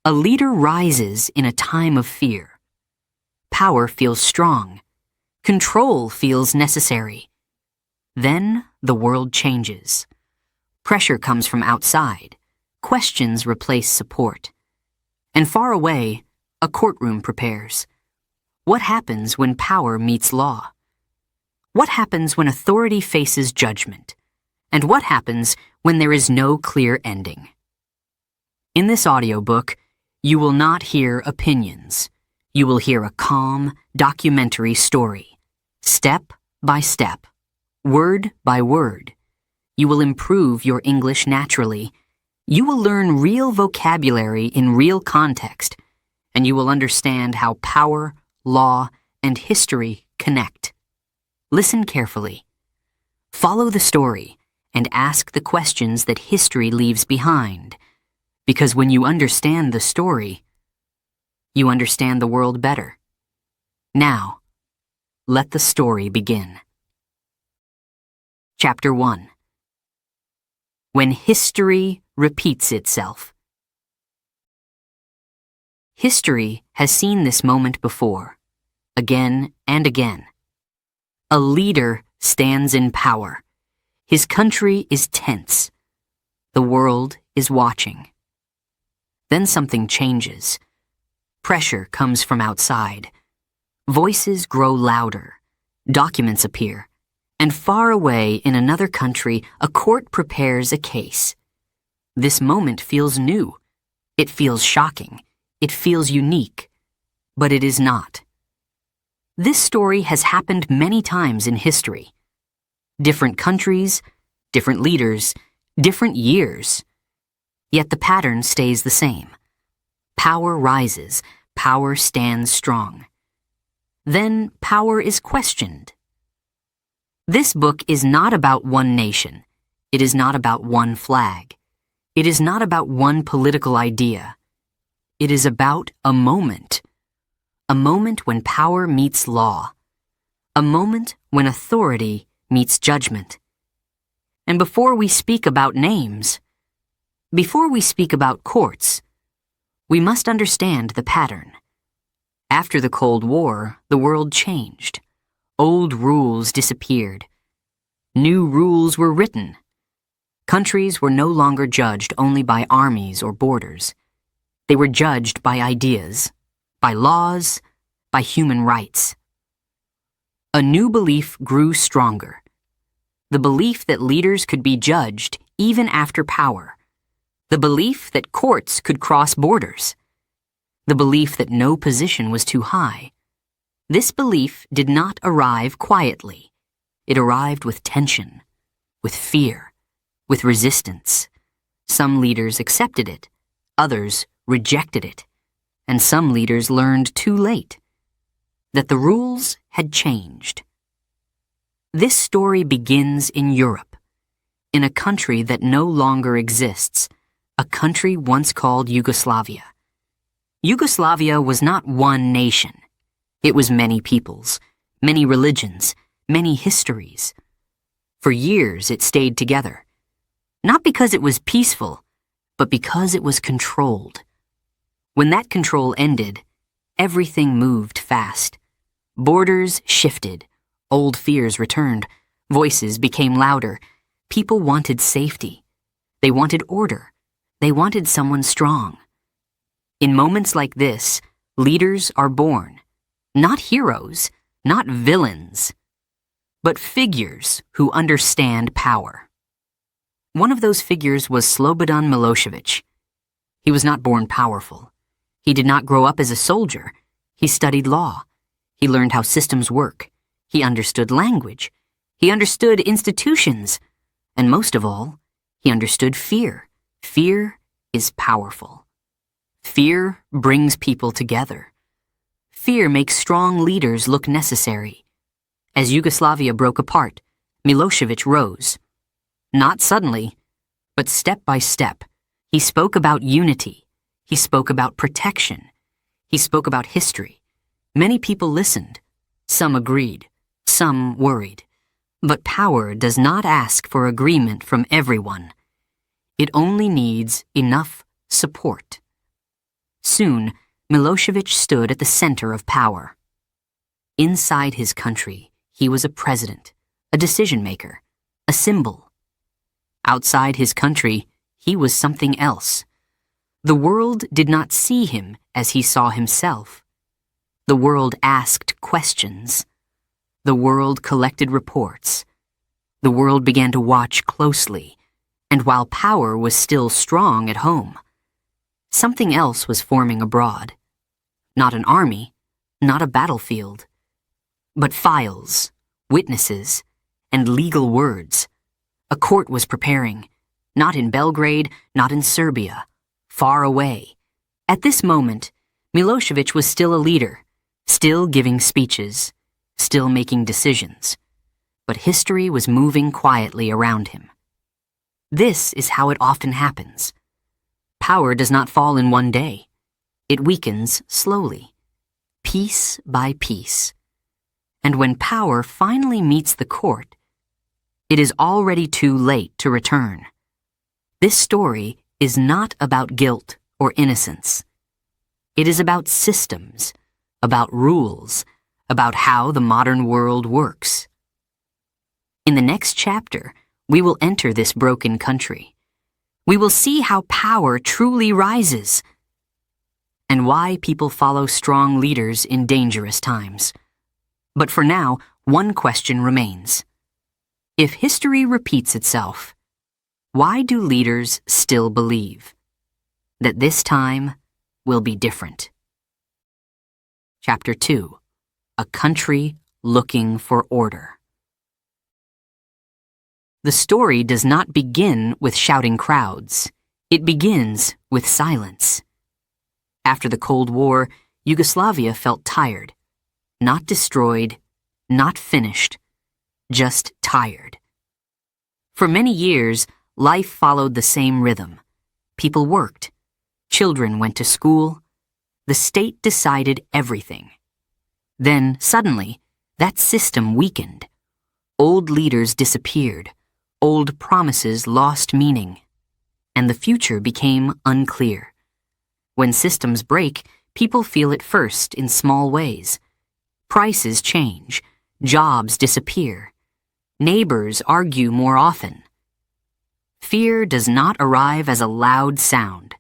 A leader rises in a time of fear. Power feels strong. Control feels necessary. Then the world changes. Pressure comes from outside. Questions replace support. And far away, a courtroom prepares. What happens when power meets law? What happens when authority faces judgment? And what happens when there is no clear ending? In this audiobook, you will not hear opinions. You will hear a calm, documentary story, step by step, word by word. You will improve your English naturally. You will learn real vocabulary in real context, and you will understand how power, law, and history connect. Listen carefully. Follow the story and ask the questions that history leaves behind, because when you understand the story, you understand the world better. Now, let the story begin. Chapter 1. When history repeats itself. History has seen this moment before, again and again. A leader stands in power. His country is tense. The world is watching. Then something changes. Pressure comes from outside. Voices grow louder. Documents appear. And far away in another country, a court prepares a case. This moment feels new. It feels shocking. It feels unique. But it is not. This story has happened many times in history. Different countries, different leaders, different years. Yet the pattern stays the same. Power rises, power stands strong. Then power is questioned. This book is not about one nation. It is not about one flag. It is not about one political idea. It is about a moment. A moment when power meets law. A moment when authority meets judgment. And before we speak about names, before we speak about courts, we must understand the pattern. After the Cold War, the world changed. Old rules disappeared. New rules were written. Countries were no longer judged only by armies or borders. They were judged by ideas, by laws, by human rights. A new belief grew stronger. The belief that leaders could be judged even after power. The belief that courts could cross borders. The belief that no position was too high. This belief did not arrive quietly. It arrived with tension, with fear, with resistance. Some leaders accepted it, others rejected it, and some leaders learned too late that the rules had changed. This story begins in Europe, in a country that no longer exists, a country once called Yugoslavia. Yugoslavia was not one nation. It was many peoples, many religions, many histories. For years it stayed together, not because it was peaceful, but because it was controlled. When that control ended, everything moved fast. Borders shifted, old fears returned, voices became louder. People wanted safety. They wanted order. They wanted someone strong. In moments like this, leaders are born, not heroes, not villains, but figures who understand power. One of those figures was Slobodan Milosevic. He was not born powerful. He did not grow up as a soldier. He studied law. He learned how systems work. He understood language. He understood institutions. And most of all, he understood fear. Fear is powerful. Fear brings people together. Fear makes strong leaders look necessary. As Yugoslavia broke apart, Milosevic rose. Not suddenly, but step by step. He spoke about unity. He spoke about protection. He spoke about history. Many people listened. Some agreed. Some worried. But power does not ask for agreement from everyone. It only needs enough support. Soon, Milosevic stood at the center of power. Inside his country, he was a president, a decision-maker, a symbol. Outside his country, he was something else. The world did not see him as he saw himself. The world asked questions. The world collected reports. The world began to watch closely, and while power was still strong at home, something else was forming abroad. Not an army, not a battlefield, but files, witnesses, and legal words. A court was preparing, not in Belgrade, not in Serbia, far away. At this moment, Milosevic was still a leader, still giving speeches, still making decisions, but history was moving quietly around him. This is how it often happens. Power does not fall in one day. It weakens slowly, piece by piece. And when power finally meets the court, it is already too late to return. This story is not about guilt or innocence. It is about systems, about rules, about how the modern world works. In the next chapter, we will enter this broken country. We will see how power truly rises and why people follow strong leaders in dangerous times. But for now, one question remains. If history repeats itself, why do leaders still believe that this time will be different? Chapter 2. A Country Looking for Order. The story does not begin with shouting crowds. It begins with silence. After the Cold War, Yugoslavia felt tired. Not destroyed, not finished, just tired. For many years, life followed the same rhythm. People worked. Children went to school. The state decided everything. Then, suddenly, that system weakened. Old leaders disappeared. Old promises lost meaning, and the future became unclear. When systems break, people feel it first in small ways. Prices change, jobs disappear, neighbors argue more often. Fear does not arrive as a loud sound.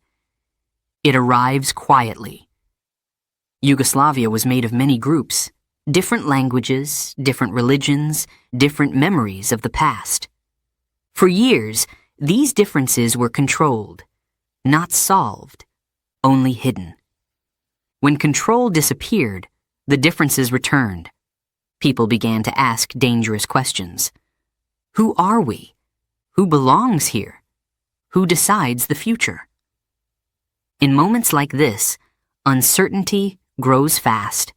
It arrives quietly. Yugoslavia was made of many groups, different languages, different religions, different memories of the past. For years, these differences were controlled, not solved, only hidden. When control disappeared, the differences returned. People began to ask dangerous questions. Who are we? Who belongs here? Who decides the future? In moments like this, uncertainty grows fast,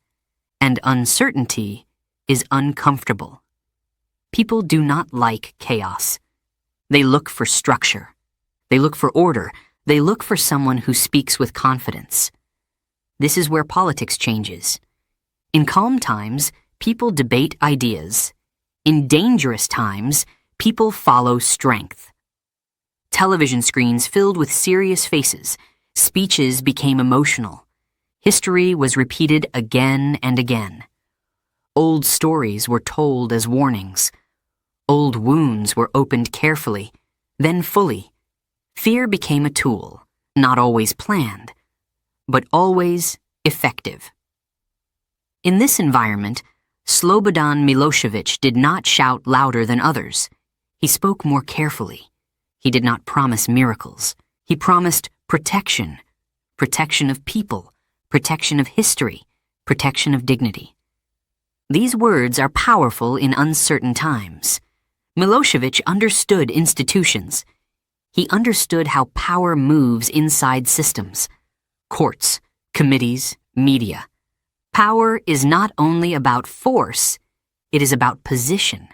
and uncertainty is uncomfortable. People do not like chaos. They look for structure. They look for order. They look for someone who speaks with confidence. This is where politics changes. In calm times, people debate ideas. In dangerous times, people follow strength. Television screens filled with serious faces. Speeches became emotional. History was repeated again and again. Old stories were told as warnings. Old wounds were opened carefully, then fully. Fear became a tool, not always planned, but always effective. In this environment, Slobodan Milosevic did not shout louder than others. He spoke more carefully. He did not promise miracles. He promised protection, protection of people, protection of history, protection of dignity. These words are powerful in uncertain times. Milosevic understood institutions. He understood how power moves inside systems. Courts, committees, media. Power is not only about force, it is about position.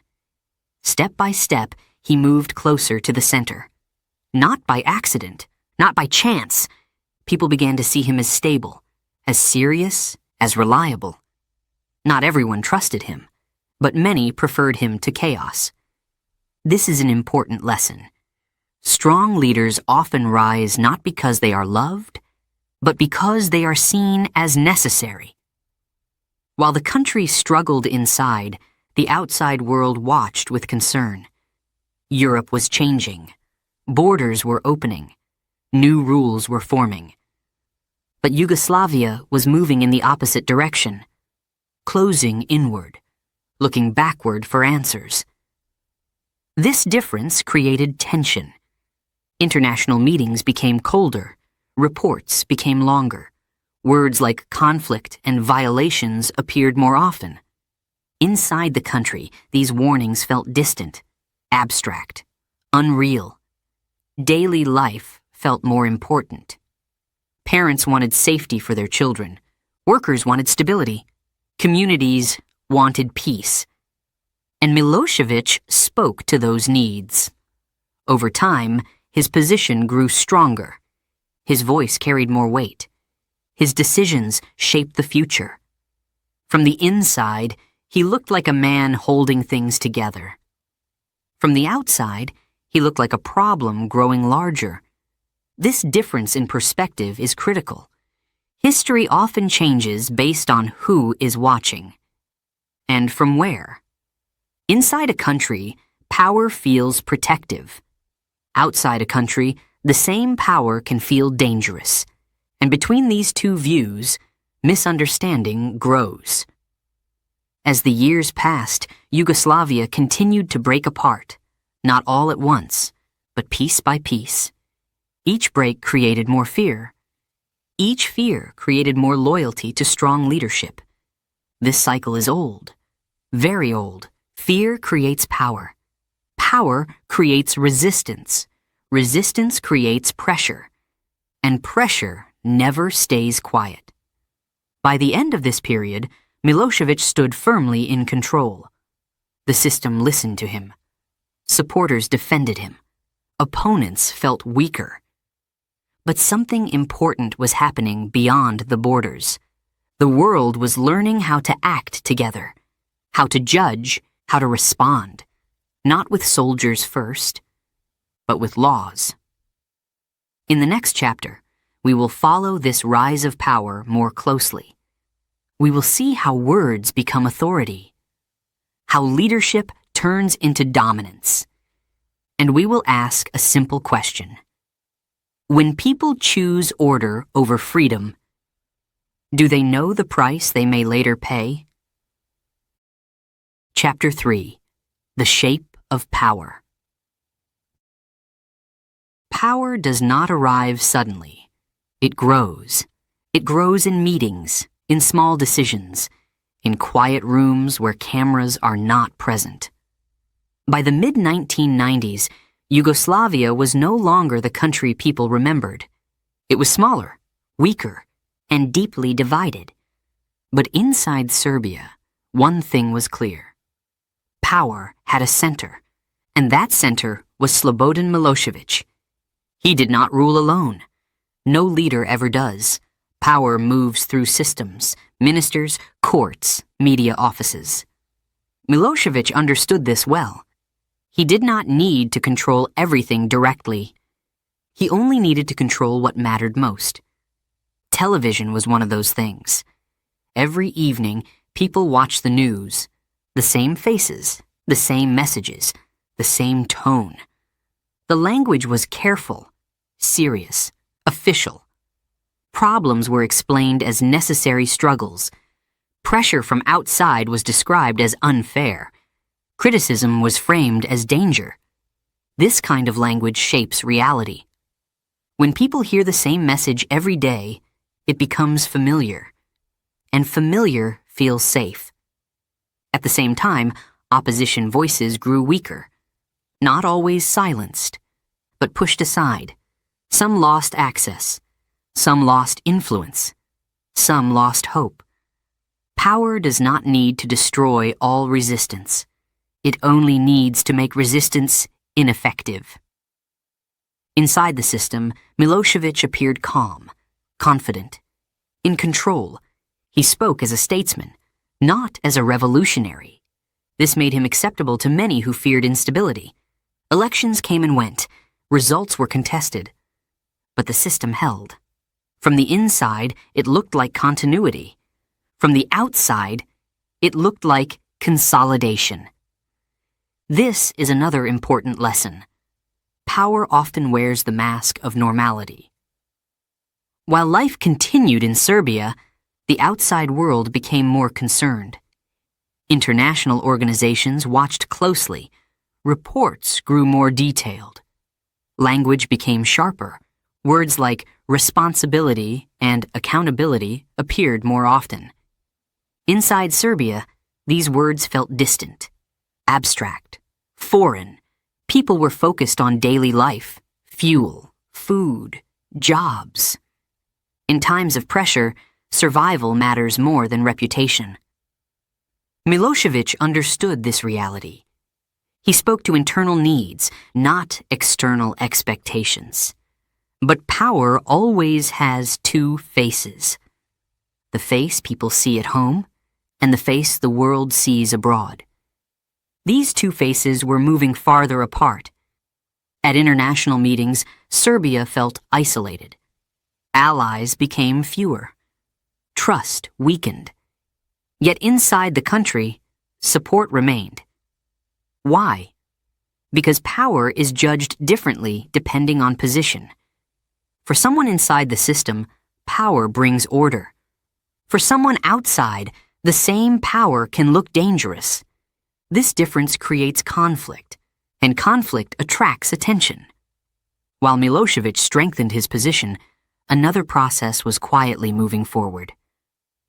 Step by step, he moved closer to the center. Not by accident, not by chance. People began to see him as stable, as serious, as reliable. Not everyone trusted him, but many preferred him to chaos. This is an important lesson. Strong leaders often rise not because they are loved, but because they are seen as necessary. While the country struggled inside, the outside world watched with concern. Europe was changing. Borders were opening. New rules were forming. But Yugoslavia was moving in the opposite direction, closing inward, looking backward for answers. This difference created tension. International meetings became colder, reports became longer. Words like conflict and violations appeared more often. Inside the country, these warnings felt distant, abstract, unreal. Daily life felt more important. Parents wanted safety for their children. Workers wanted stability. Communities wanted peace. And Milosevic spoke to those needs. Over time, his position grew stronger. His voice carried more weight. His decisions shaped the future. From the inside, he looked like a man holding things together. From the outside, he looked like a problem growing larger. This difference in perspective is critical. History often changes based on who is watching. And from where. Inside a country, power feels protective. Outside a country, the same power can feel dangerous. And between these two views, misunderstanding grows. As the years passed, Yugoslavia continued to break apart, not all at once, but piece by piece. Each break created more fear. Each fear created more loyalty to strong leadership. This cycle is old, very old. Fear creates power. Power creates resistance. Resistance creates pressure. And pressure never stays quiet. By the end of this period, Milosevic stood firmly in control. The system listened to him. Supporters defended him. Opponents felt weaker. But something important was happening beyond the borders. The world was learning how to act together, how to judge, how to respond, not with soldiers first, but with laws. In the next chapter, we will follow this rise of power more closely. We will see how words become authority, how leadership turns into dominance, and we will ask a simple question. When people choose order over freedom, do they know the price they may later pay? Chapter 3. The Shape of Power. Power does not arrive suddenly. It grows. It grows in meetings, in small decisions, in quiet rooms where cameras are not present. By the mid-1990s, Yugoslavia was no longer the country people remembered. It was smaller, weaker, and deeply divided. But inside Serbia, one thing was clear. Power had a center, and that center was Slobodan Milosevic. He did not rule alone. No leader ever does. Power moves through systems, ministers, courts, media offices. Milosevic understood this well. He did not need to control everything directly. He only needed to control what mattered most. Television was one of those things. Every evening, people watched the news. The same faces, the same messages, the same tone. The language was careful, serious, official. Problems were explained as necessary struggles. Pressure from outside was described as unfair. Criticism was framed as danger. This kind of language shapes reality. When people hear the same message every day, it becomes familiar. And familiar feels safe. At the same time, opposition voices grew weaker. Not always silenced, but pushed aside. Some lost access. Some lost influence. Some lost hope. Power does not need to destroy all resistance. It only needs to make resistance ineffective. Inside the system, Milosevic appeared calm, confident, in control. He spoke as a statesman, not as a revolutionary. This made him acceptable to many who feared instability. Elections came and went. Results were contested. But the system held. From the inside, it looked like continuity. From the outside, it looked like consolidation. This is another important lesson. Power often wears the mask of normality. While life continued in Serbia, the outside world became more concerned. International organizations watched closely. Reports grew more detailed. Language became sharper. Words like responsibility and accountability appeared more often. Inside Serbia, these words felt distant, abstract, foreign. People were focused on daily life, fuel, food, jobs. In times of pressure, survival matters more than reputation. Milosevic understood this reality. He spoke to internal needs, not external expectations. But power always has two faces. The face people see at home, and the face the world sees abroad. These two faces were moving farther apart. At international meetings, Serbia felt isolated. Allies became fewer. Trust weakened. Yet inside the country, support remained. Why? Because power is judged differently depending on position. For someone inside the system, power brings order. For someone outside, the same power can look dangerous. This difference creates conflict, and conflict attracts attention. While Milosevic strengthened his position, another process was quietly moving forward.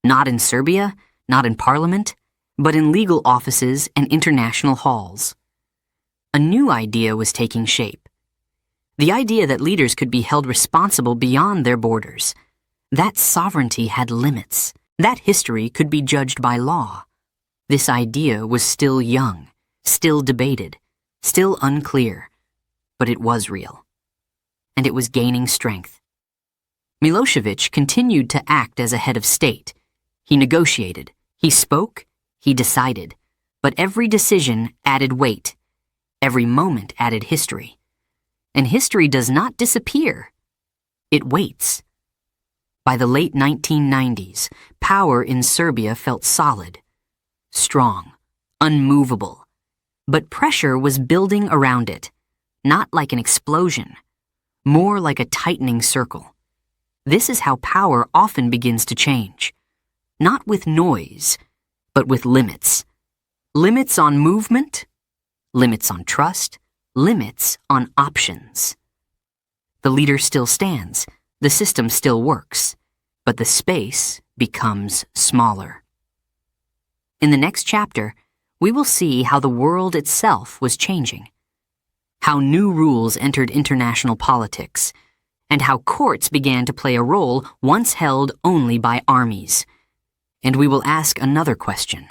Not in Serbia, not in parliament, but in legal offices and international halls. A new idea was taking shape. The idea that leaders could be held responsible beyond their borders. That sovereignty had limits. That history could be judged by law. This idea was still young, still debated, still unclear, but it was real. And it was gaining strength. Milosevic continued to act as a head of state. He negotiated, he spoke, he decided, but every decision added weight. Every moment added history. And history does not disappear. It waits. By the late 1990s, power in Serbia felt solid, strong, unmovable. But pressure was building around it, not like an explosion, more like a tightening circle. This is how power often begins to change. Not with noise, but with limits. Limits on movement, limits on trust, limits on options. The leader still stands, the system still works, but the space becomes smaller. In the next chapter, we will see how the world itself was changing, how new rules entered international politics, and how courts began to play a role once held only by armies. And we will ask another question.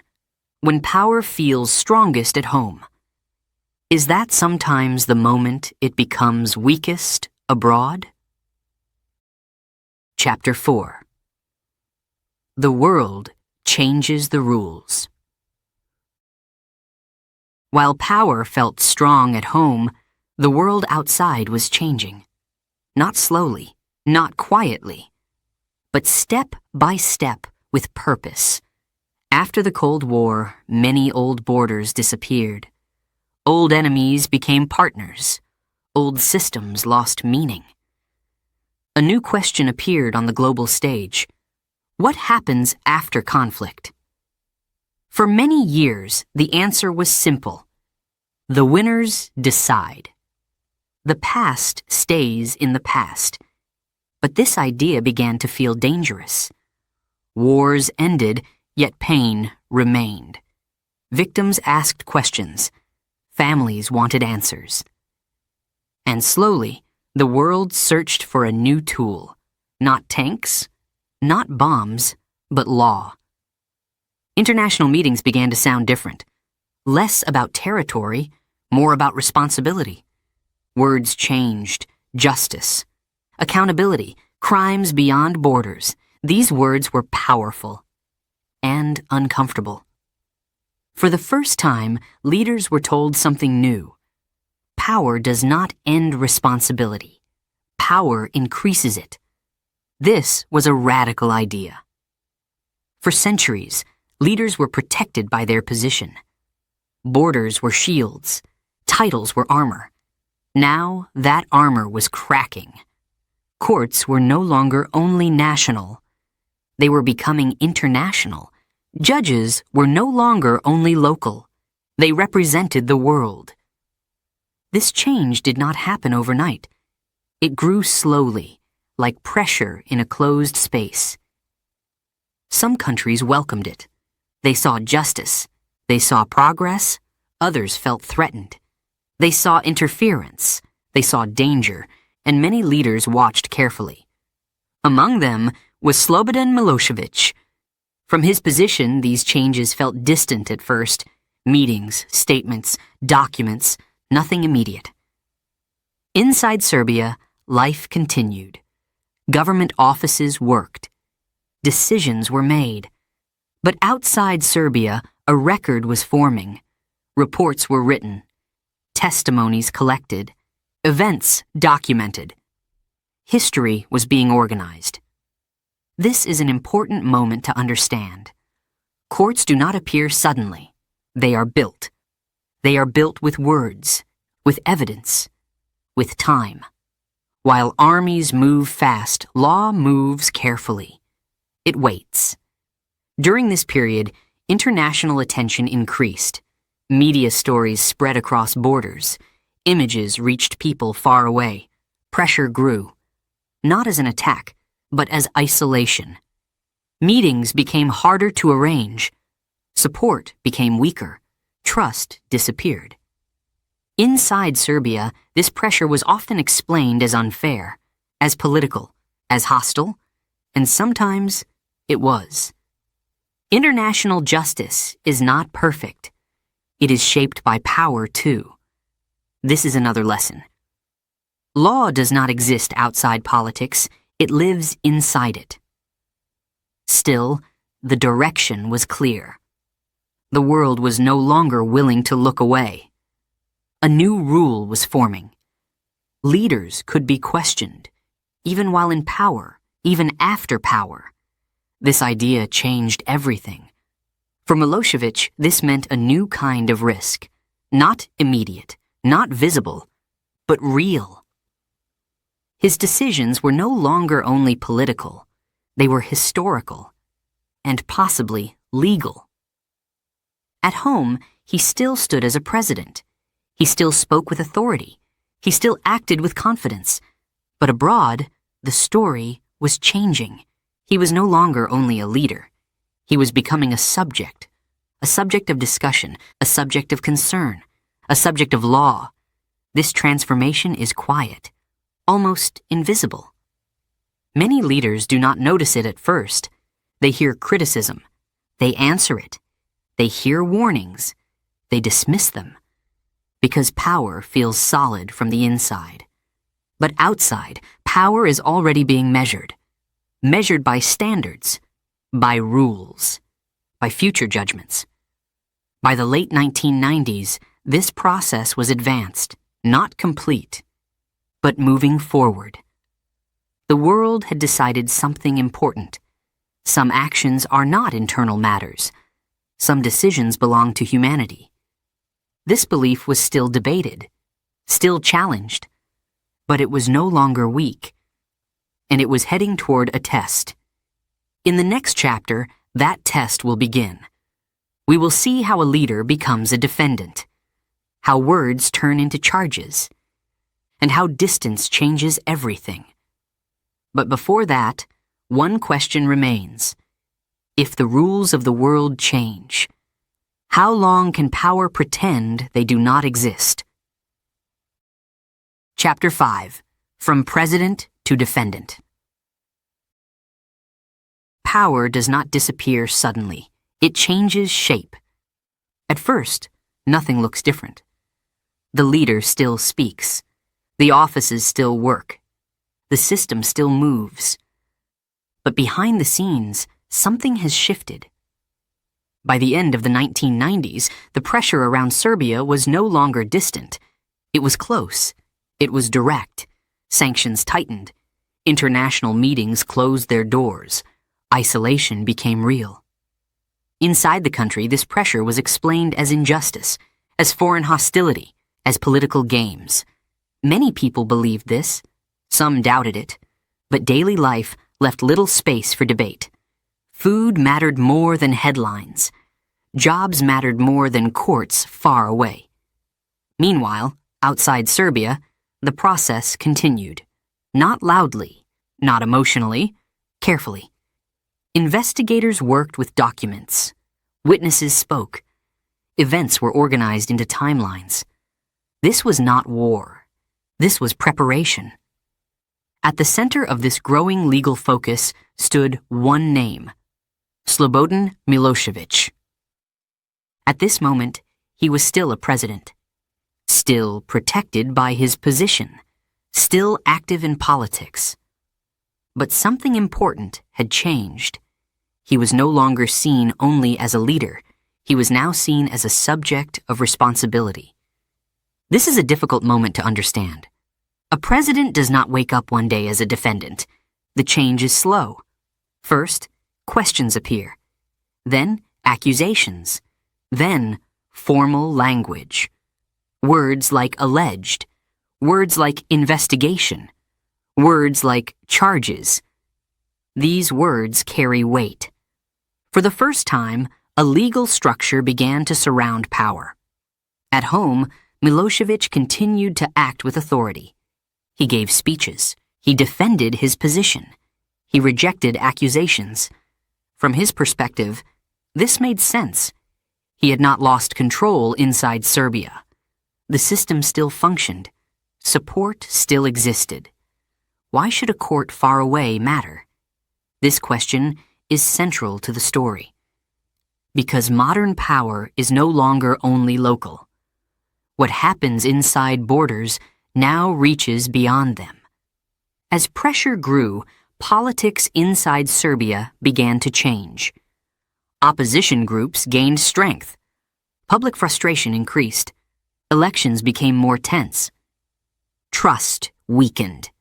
When power feels strongest at home, is that sometimes the moment it becomes weakest abroad? Chapter 4. The world changes the rules. While power felt strong at home, the world outside was changing. Not slowly, not quietly, but step by step with purpose. After the Cold War, many old borders disappeared. Old enemies became partners. Old systems lost meaning. A new question appeared on the global stage. What happens after conflict? For many years, the answer was simple. The winners decide. The past stays in the past. But this idea began to feel dangerous. Wars ended, yet pain remained. Victims asked questions. Families wanted answers. And slowly, the world searched for a new tool. Not tanks, not bombs, but law. International meetings began to sound different. Less about territory, more about responsibility. Words changed. Justice, accountability, crimes beyond borders. These words were powerful and uncomfortable. For the first time, leaders were told something new. Power does not end responsibility. Power increases it. This was a radical idea. For centuries, leaders were protected by their position. Borders were shields, titles were armor. Now that armor was cracking. Courts were no longer only national. They were becoming international. Judges were no longer only local. They represented the world. This change did not happen overnight. It grew slowly, like pressure in a closed space. Some countries welcomed it. They saw justice. They saw progress. Others felt threatened. They saw interference. They saw danger, and many leaders watched carefully. Among them was Slobodan Milosevic. From his position, these changes felt distant at first. Meetings, statements, documents, nothing immediate. Inside Serbia, life continued. Government offices worked. Decisions were made. But outside Serbia, a record was forming. Reports were written. Testimonies collected. Events documented. History was being organized. This is an important moment to understand. Courts do not appear suddenly. They are built. They are built with words, with evidence, with time. While armies move fast, law moves carefully. It waits. During this period, international attention increased. Media stories spread across borders. Images reached people far away. Pressure grew. Not as an attack, but as isolation. Meetings became harder to arrange. Support became weaker. Trust disappeared. Inside Serbia, this pressure was often explained as unfair, as political, as hostile, and sometimes it was. International justice is not perfect. It is shaped by power, too. This is another lesson. Law does not exist outside politics. It lives inside it. Still, the direction was clear. The world was no longer willing to look away. A new rule was forming. Leaders could be questioned, even while in power, even after power. This idea changed everything. For Milosevic, this meant a new kind of risk. Not immediate, not visible, but real. His decisions were no longer only political. They were historical, and possibly legal. At home, he still stood as a president. He still spoke with authority. He still acted with confidence. But abroad, the story was changing. He was no longer only a leader. He was becoming a subject of discussion, a subject of concern, a subject of law. This transformation is quiet, almost invisible. Many leaders do not notice it at first. They hear criticism. They answer it. They hear warnings. They dismiss them. Because power feels solid from the inside. But outside, power is already being measured. Measured by standards, by rules, by future judgments. By the late 1990s, this process was advanced, not complete, but moving forward. The world had decided something important. Some actions are not internal matters. Some decisions belong to humanity. This belief was still debated, still challenged, but it was no longer weak, and it was heading toward a test. In the next chapter, that test will begin. We will see how a leader becomes a defendant, how words turn into charges, and how distance changes everything. But before that, one question remains. If the rules of the world change, how long can power pretend they do not exist? Chapter 5. From President to Defendant. Power does not disappear suddenly. It changes shape. At first, nothing looks different. The leader still speaks. The offices still work. The system still moves. But behind the scenes, something has shifted. By the end of the 1990s, the pressure around Serbia was no longer distant. It was close. It was direct. Sanctions tightened. International meetings closed their doors. Isolation became real. Inside the country, this pressure was explained as injustice, as foreign hostility, as political games. Many people believed this. Some doubted it. But daily life left little space for debate. Food mattered more than headlines. Jobs mattered more than courts far away. Meanwhile, outside Serbia, the process continued. Not loudly, not emotionally, carefully. Investigators worked with documents. Witnesses spoke. Events were organized into timelines. This was not war. This was preparation. At the center of this growing legal focus stood one name: Slobodan Milošević. At this moment, he was still a president, still protected by his position, still active in politics. But something important had changed. He was no longer seen only as a leader. He was now seen as a subject of responsibility. This is a difficult moment to understand. A president does not wake up one day as a defendant. The change is slow. First, questions appear. Then, accusations. Then, formal language. Words like alleged. Words like investigation. Words like charges. These words carry weight. For the first time, a legal structure began to surround power. At home, Milošević continued to act with authority. He gave speeches. He defended his position. He rejected accusations. From his perspective, this made sense. He had not lost control inside Serbia. The system still functioned. Support still existed. Why should a court far away matter? This question is central to the story. Because modern power is no longer only local. What happens inside borders now reaches beyond them. As pressure grew, politics inside Serbia began to change. Opposition groups gained strength. Public frustration increased. Elections became more tense. Trust weakened.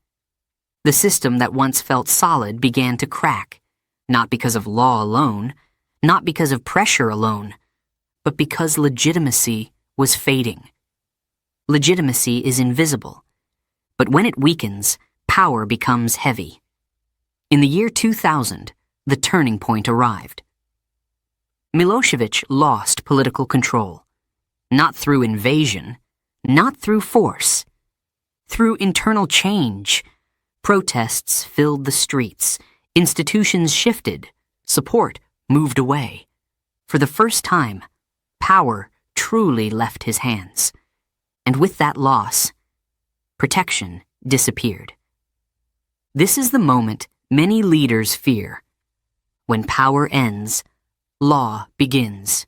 The system that once felt solid began to crack, not because of law alone, not because of pressure alone, but because legitimacy was fading. Legitimacy is invisible, but when it weakens, power becomes heavy. In the year 2000, the turning point arrived. Milošević lost political control, not through invasion, not through force, through internal change. Protests filled the streets, institutions shifted, support moved away. For the first time, power truly left his hands. And with that loss, protection disappeared. This is the moment many leaders fear. When power ends, law begins.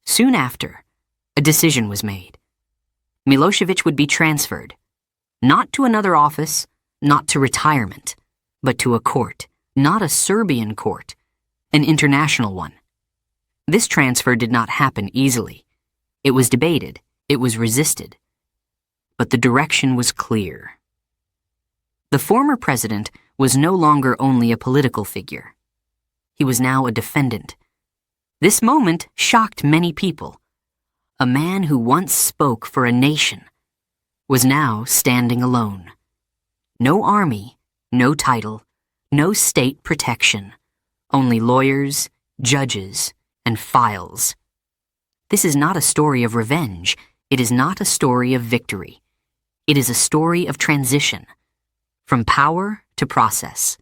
Soon after, a decision was made. Milošević would be transferred, not to another office, not to retirement, but to a court, not a Serbian court, an international one. This transfer did not happen easily. It was debated, it was resisted. But the direction was clear. The former president was no longer only a political figure. He was now a defendant. This moment shocked many people. A man who once spoke for a nation was now standing alone. No army, no title, no state protection, only lawyers, judges, and files. This is not a story of revenge. It is not a story of victory. It is a story of transition, from power to process,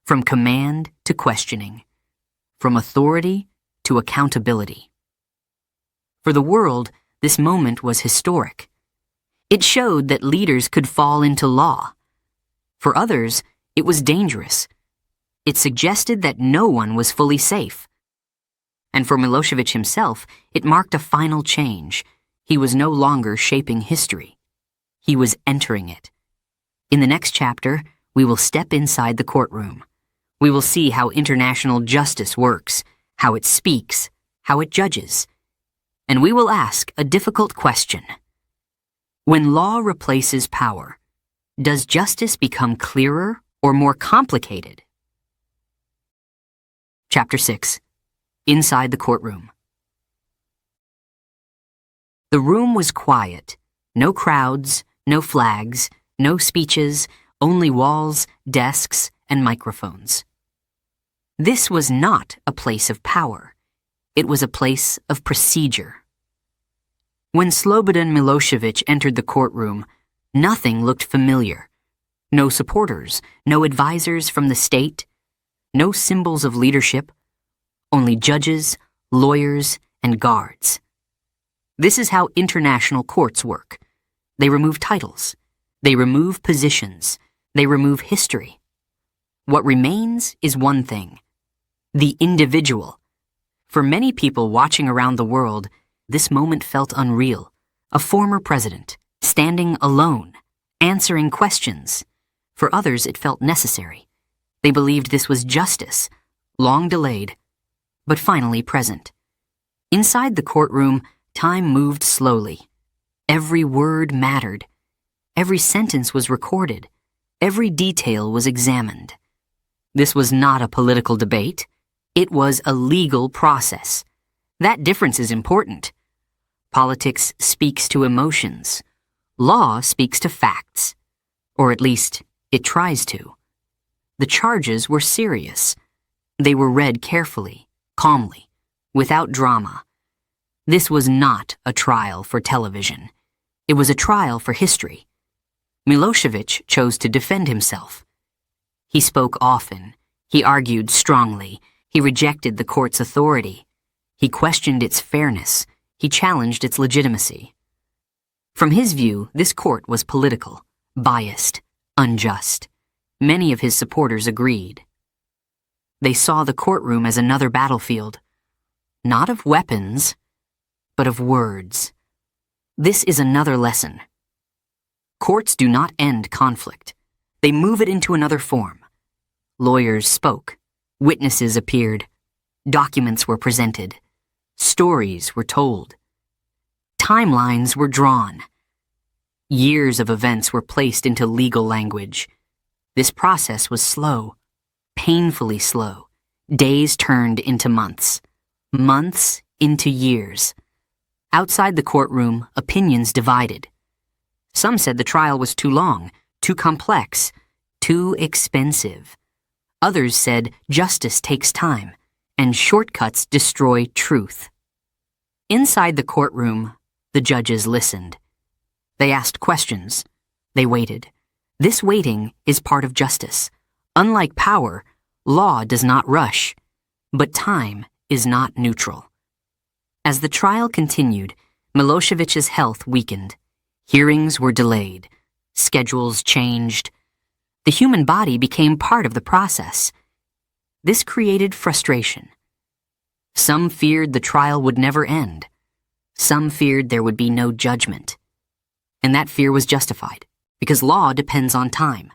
from command to questioning, from authority to accountability. For the world, this moment was historic. It showed that leaders could fall into law. For others, it was dangerous. It suggested that no one was fully safe. And for Milošević himself, it marked a final change. He was no longer shaping history. He was entering it. In the next chapter, we will step inside the courtroom. We will see how international justice works, how it speaks, how it judges. And we will ask a difficult question. When law replaces power, does justice become clearer or more complicated? Chapter 6. Inside the courtroom. The room was quiet. No crowds, no flags, no speeches, only walls, desks, and microphones. This was not a place of power. It was a place of procedure. When Slobodan Milošević entered the courtroom, nothing looked familiar. No supporters, no advisors from the state, no symbols of leadership, only judges, lawyers, and guards. This is how international courts work. They remove titles. They remove positions. They remove history. What remains is one thing: the individual. For many people watching around the world, this moment felt unreal. A former president, standing alone, answering questions. For others, it felt necessary. They believed this was justice, long delayed, but finally present. Inside the courtroom, time moved slowly. Every word mattered. Every sentence was recorded. Every detail was examined. This was not a political debate. It was a legal process. That difference is important. Politics speaks to emotions. Law speaks to facts. Or at least, it tries to. The charges were serious. They were read carefully, calmly, without drama. This was not a trial for television. It was a trial for history. Milošević chose to defend himself. He spoke often. He argued strongly. He rejected the court's authority. He questioned its fairness. He challenged its legitimacy. From his view, this court was political, biased, unjust. Many of his supporters agreed. They saw the courtroom as another battlefield, not of weapons, but of words. This is another lesson. Courts do not end conflict. They move it into another form. Lawyers spoke. Witnesses appeared. Documents were presented. Stories were told. Timelines were drawn. Years of events were placed into legal language. This process was slow, painfully slow. Days turned into months. Months into years. Outside the courtroom, opinions divided. Some said the trial was too long, too complex, too expensive. Others said justice takes time, and shortcuts destroy truth. Inside the courtroom, the judges listened. They asked questions. They waited. This waiting is part of justice. Unlike power, law does not rush, but time is not neutral. As the trial continued, Milošević's health weakened. Hearings were delayed. Schedules changed. The human body became part of the process. This created frustration. Some feared the trial would never end. Some feared there would be no judgment. And that fear was justified, because law depends on time,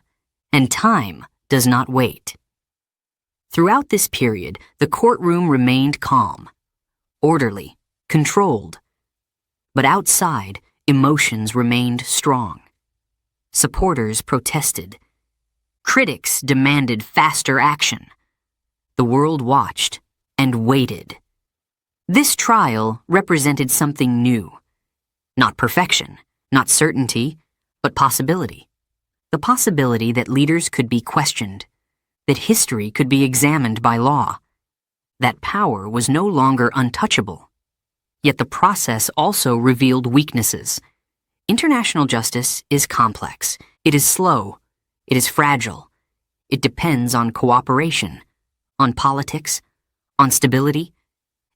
and time does not wait. Throughout this period, the courtroom remained calm, orderly, controlled. But outside, emotions remained strong. Supporters protested. Critics demanded faster action. The world watched and waited. This trial represented something new. Not perfection, not certainty, but possibility. The possibility that leaders could be questioned, that history could be examined by law, that power was no longer untouchable. Yet the process also revealed weaknesses. International justice is complex. It is slow. It is fragile. It depends on cooperation, on politics, on stability,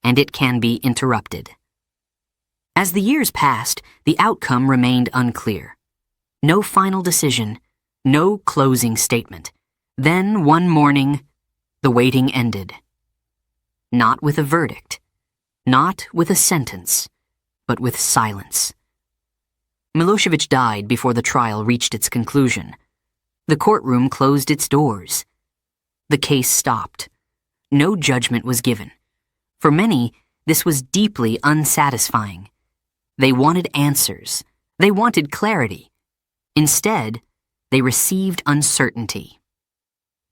and it can be interrupted. As the years passed, the outcome remained unclear. No final decision, no closing statement. Then, one morning, the waiting ended. Not with a verdict, not with a sentence, but with silence. Milošević died before the trial reached its conclusion. The courtroom closed its doors. The case stopped. No judgment was given. For many, this was deeply unsatisfying. They wanted answers. They wanted clarity. Instead, they received uncertainty.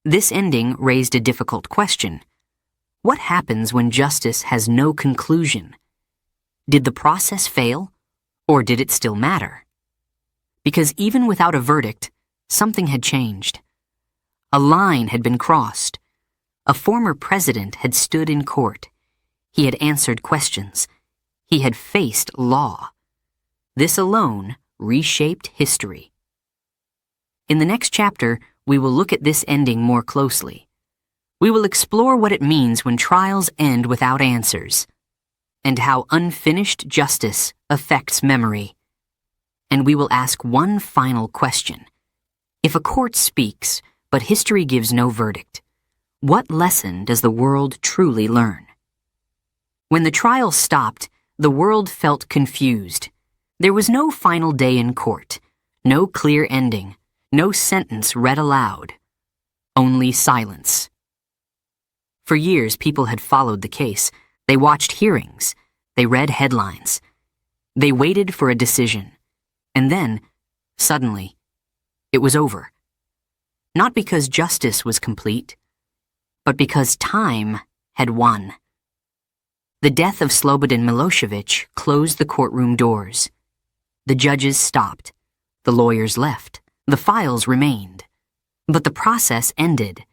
This ending raised a difficult question. What happens when justice has no conclusion? Did the process fail, or did it still matter? Because even without a verdict, something had changed. A line had been crossed. A former president had stood in court. He had answered questions. He had faced law. This alone reshaped history. In the next chapter, we will look at this ending more closely. We will explore what it means when trials end without answers, and how unfinished justice affects memory. And we will ask one final question. If a court speaks, but history gives no verdict, what lesson does the world truly learn? When the trial stopped, the world felt confused. There was no final day in court, no clear ending, no sentence read aloud, only silence. For years, people had followed the case. They watched hearings. They read headlines. They waited for a decision. And then, suddenly, it was over. Not because justice was complete, but because time had won. The death of Slobodan Milošević closed the courtroom doors. The judges stopped. The lawyers left. The files remained. But the process ended.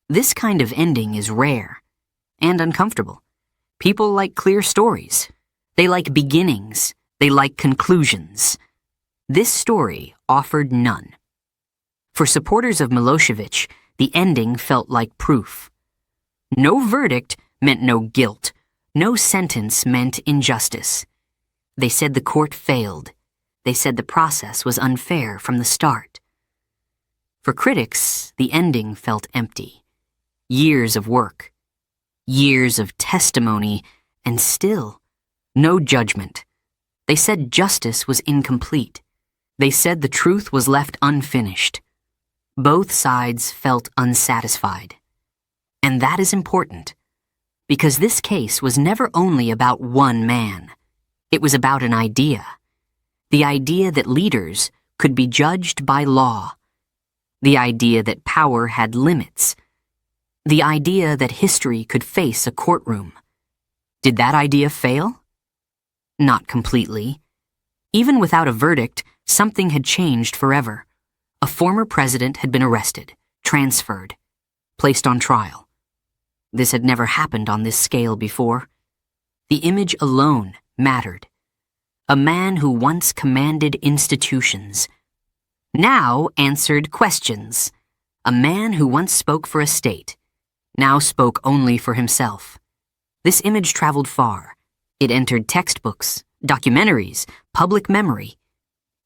This kind of ending is rare and uncomfortable. People like clear stories. They like beginnings. They like conclusions. This story offered none. For supporters of Milošević, the ending felt like proof. No verdict meant no guilt. No sentence meant injustice. They said the court failed. They said the process was unfair from the start. For critics, the ending felt empty. Years of work, years of testimony, and still no judgment. They said justice was incomplete. They said the truth was left unfinished. Both sides felt unsatisfied. And that is important, because this case was never only about one man. It was about an idea. The idea that leaders could be judged by law. The idea that power had limits. The idea that history could face a courtroom. Did that idea fail? Not completely. Even without a verdict, something had changed forever. A former president had been arrested, transferred, placed on trial. This had never happened on this scale before. The image alone mattered. A man who once commanded institutions now answered questions. A man who once spoke for a state now spoke only for himself. This image traveled far. It entered textbooks, documentaries, public memory,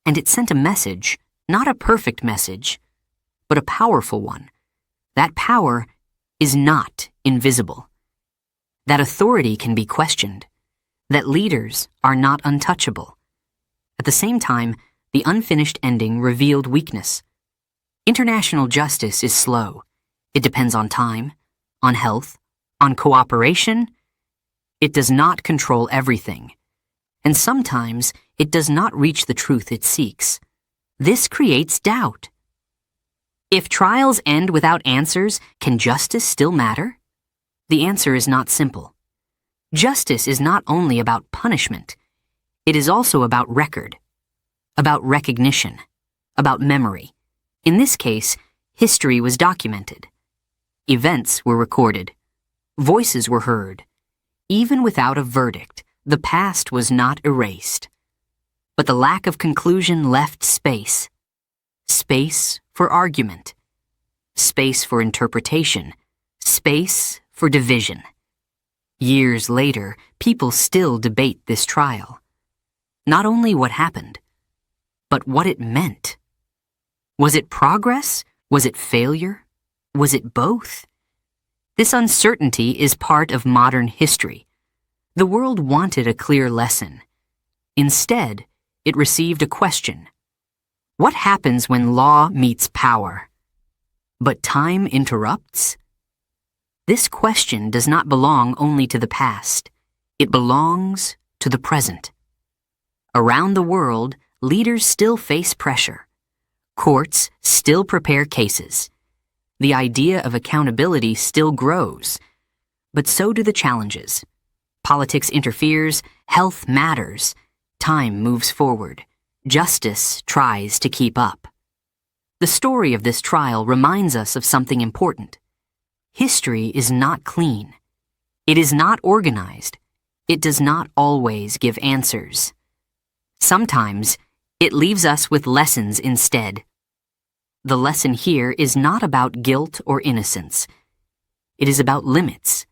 and it sent a message, not a perfect message, but a powerful one. That power is not invisible. That authority can be questioned. That leaders are not untouchable. At the same time, the unfinished ending revealed weakness. International justice is slow. It depends on time, on health, on cooperation. It does not control everything. And sometimes it does not reach the truth it seeks. This creates doubt. If trials end without answers, can justice still matter? The answer is not simple. Justice is not only about punishment. It is also about record, about recognition, about memory. In this case, history was documented. Events were recorded. Voices were heard. Even without a verdict, the past was not erased. But the lack of conclusion left space. Space for argument. Space for interpretation. Space for division. Years later, people still debate this trial. Not only what happened, but what it meant. Was it progress? Was it failure? Was it both? This uncertainty is part of modern history. The world wanted a clear lesson. Instead, it received a question. What happens when law meets power? But time interrupts? This question does not belong only to the past. It belongs to the present. Around the world, leaders still face pressure. Courts still prepare cases. The idea of accountability still grows, but so do the challenges. Politics interferes, health matters, time moves forward, justice tries to keep up. The story of this trial reminds us of something important. History is not clean. It is not organized. It does not always give answers. Sometimes, it leaves us with lessons instead. The lesson here is not about guilt or innocence. It is about limits,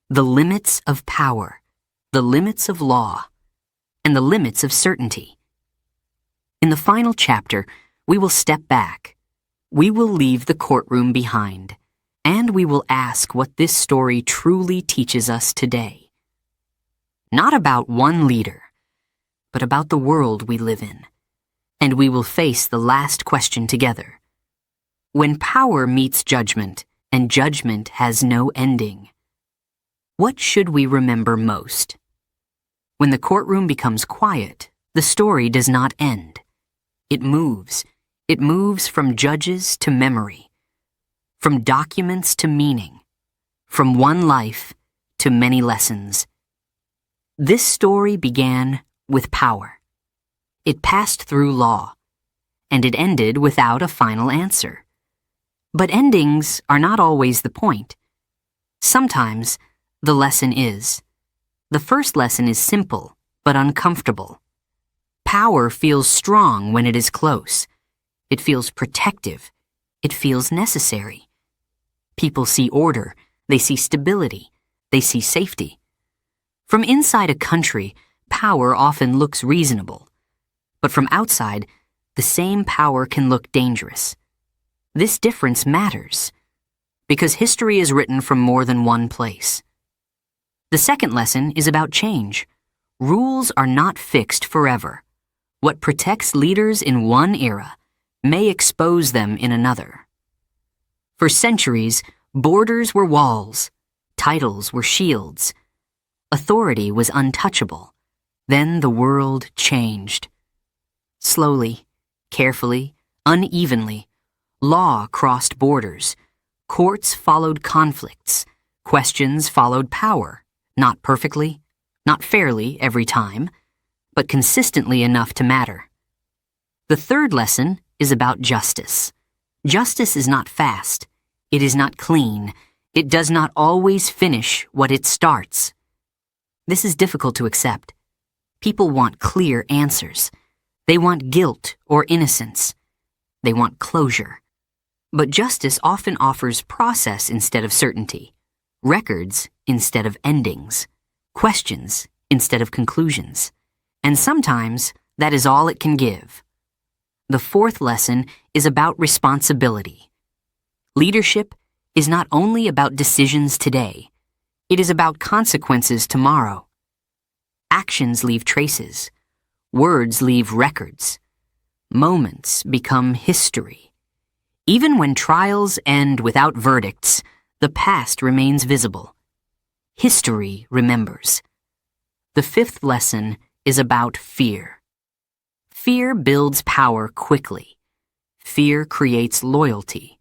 the limits of power, the limits of law, and the limits of certainty. In the final chapter, we will step back. We will leave the courtroom behind, and we will ask what this story truly teaches us today. Not about one leader, but about the world we live in. And we will face the last question together. When power meets judgment, and judgment has no ending, what should we remember most? When the courtroom becomes quiet, the story does not end. It moves. It moves from judges to memory, from documents to meaning, from one life to many lessons. This story began with power. It passed through law, and it ended without a final answer. But endings are not always the point. Sometimes the lesson is. The first lesson is simple but uncomfortable. Power feels strong when it is close. It feels protective. It feels necessary. People see order. They see stability. They see safety. From inside a country, power often looks reasonable. But from outside, the same power can look dangerous. This difference matters, because history is written from more than one place. The second lesson is about change. Rules are not fixed forever. What protects leaders in one era may expose them in another. For centuries, borders were walls, titles were shields. Authority was untouchable. Then the world changed. Slowly, carefully, unevenly, law crossed borders. Courts followed conflicts. Questions followed power. Not perfectly, not fairly every time, but consistently enough to matter. The third lesson is about justice. Justice is not fast. It is not clean. It does not always finish what it starts. This is difficult to accept. People want clear answers. They want guilt or innocence. They want closure. But justice often offers process instead of certainty, records instead of endings, questions instead of conclusions. And sometimes that is all it can give. The fourth lesson is about responsibility. Leadership is not only about decisions today, it is about consequences tomorrow. Actions leave traces. Words leave records. Moments become history. Even when trials end without verdicts, the past remains visible. History remembers. The fifth lesson is about fear. Fear builds power quickly. Fear creates loyalty.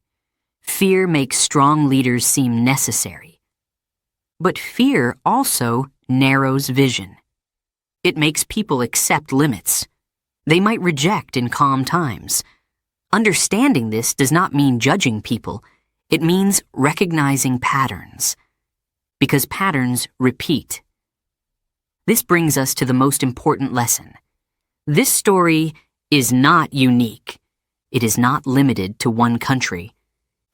Fear makes strong leaders seem necessary. But fear also narrows vision. It makes people accept limits. They might reject in calm times. Understanding this does not mean judging people. It means recognizing patterns. Because patterns repeat. This brings us to the most important lesson. This story is not unique. It is not limited to one country.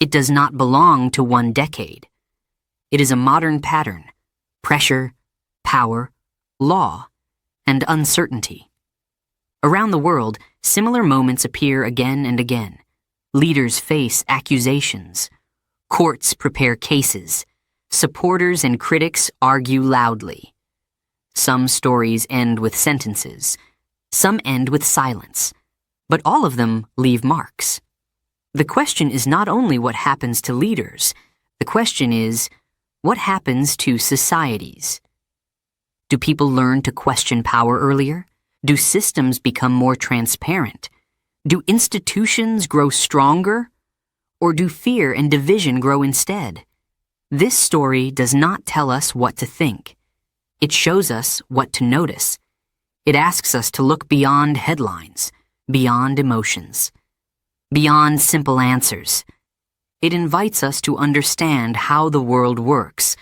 It does not belong to one decade. It is a modern pattern: pressure, power, law, and uncertainty. Around the world, similar moments appear again and again. Leaders face accusations. Courts prepare cases. Supporters and critics argue loudly. Some stories end with sentences. Some end with silence. But all of them leave marks. The question is not only what happens to leaders. The question is, what happens to societies? Do people learn to question power earlier? Do systems become more transparent? Do institutions grow stronger? Or do fear and division grow instead? This story does not tell us what to think. It shows us what to notice. It asks us to look beyond headlines, beyond emotions, beyond simple answers. It invites us to understand how the world works,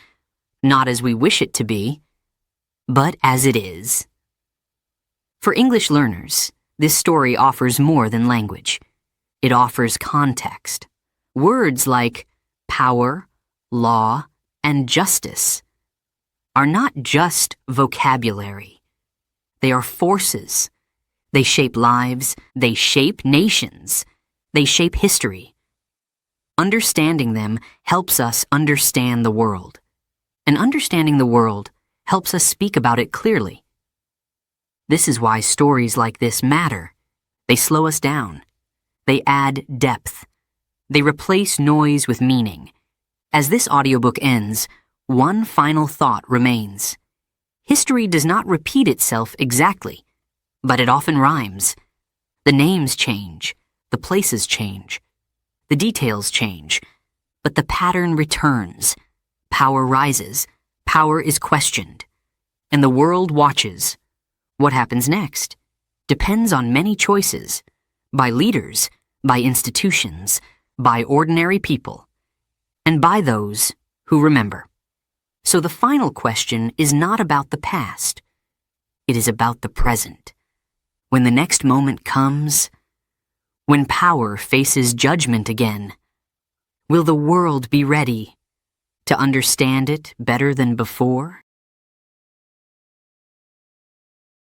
not as we wish it to be, but as it is. For English learners, this story offers more than language. It offers context. Words like power, law, and justice are not just vocabulary. They are forces. They shape lives. They shape nations. They shape history. Understanding them helps us understand the world. And understanding the world helps us speak about it clearly. This is why stories like this matter. They slow us down. They add depth. They replace noise with meaning. As this audiobook ends, one final thought remains. History does not repeat itself exactly, but it often rhymes. The names change, the places change, the details change, but the pattern returns. Power rises, power is questioned, and the world watches. What happens next depends on many choices, by leaders, by institutions, by ordinary people, and by those who remember. So the final question is not about the past. It is about the present. When the next moment comes, when power faces judgment again, will the world be ready to understand it better than before?